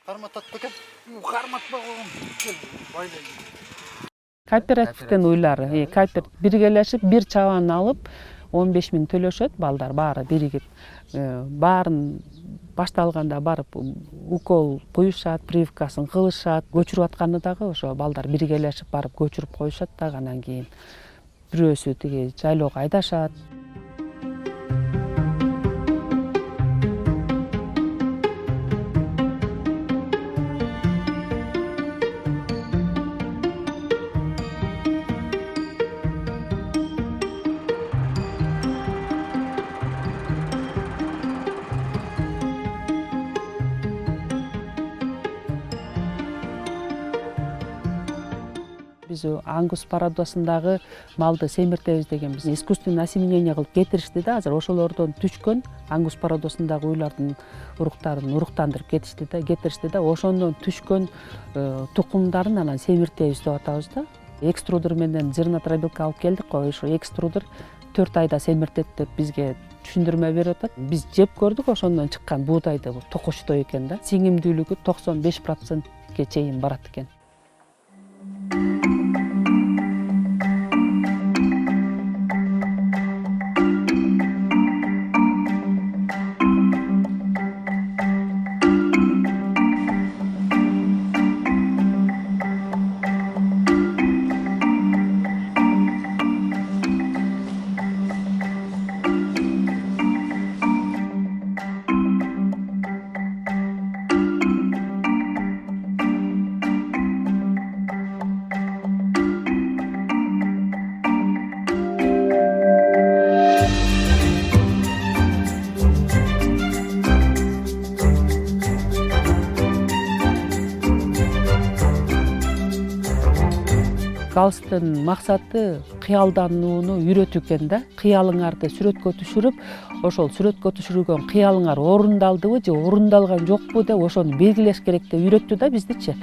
Карматат бекен. Карматпа койгон. Байлай. Кооперативден уйлары, кооператив биргелешип бир чабан алып 15 000 төлөшөт, балдар баары биригип. Баарын башталганда барып укол куюшат, прививкасын кылышат, көчүрүп атканы дагы ошо балдар биргелешип барып көчүрүп коюшат дагы, анан кийин бирөөсү тиги жайлоого айдашат. Биз ангус породасындагы малды семиртебиз деген биз искусственный осеменение кылып кетиришти да, азыр ошолордон түшкөн ангус породасындагы уйлардын уруктарын уруктандырып кетиришти да, ошондон түшкөн тукумдарын анан семиртебиз деп атабыз да. Экструдер менен зернотробилка алып келдик го, ошо экструдер 4 айда семиртет деп бизге түшүндүрмө берип атат. Биз жеп көрдүк, ошондон чыккан буудайды бул токочтой экен да. Сиңимдүүлүгү 95%ке чейин барат экен. Галстын максаты кыялданууну үйрөтүү экен да. Кыялыңарды сүрөткө түшүрүп, ошол сүрөткө түшүрүлгөн кыялыңар орундалдыбы же орундалган жокпу деп ошону белгилеш керек деп үйрөттү да биздичи.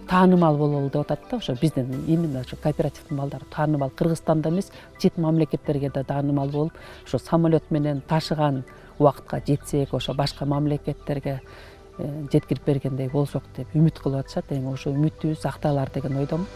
Таанымал бололу деп атат да, ошо биздин именно ошо кооперативдин балдары таанымал, Кыргызстанда эмес, чет мамлекеттерге да таанымал болуп, ошо самолет менен ташыган убакытка жетсек, ошо башка мамлекеттерге жеткирип бергендей болсок деп үмүт кылып атышат. Эми ошо үмүтүбүз акталар деген ойдомун.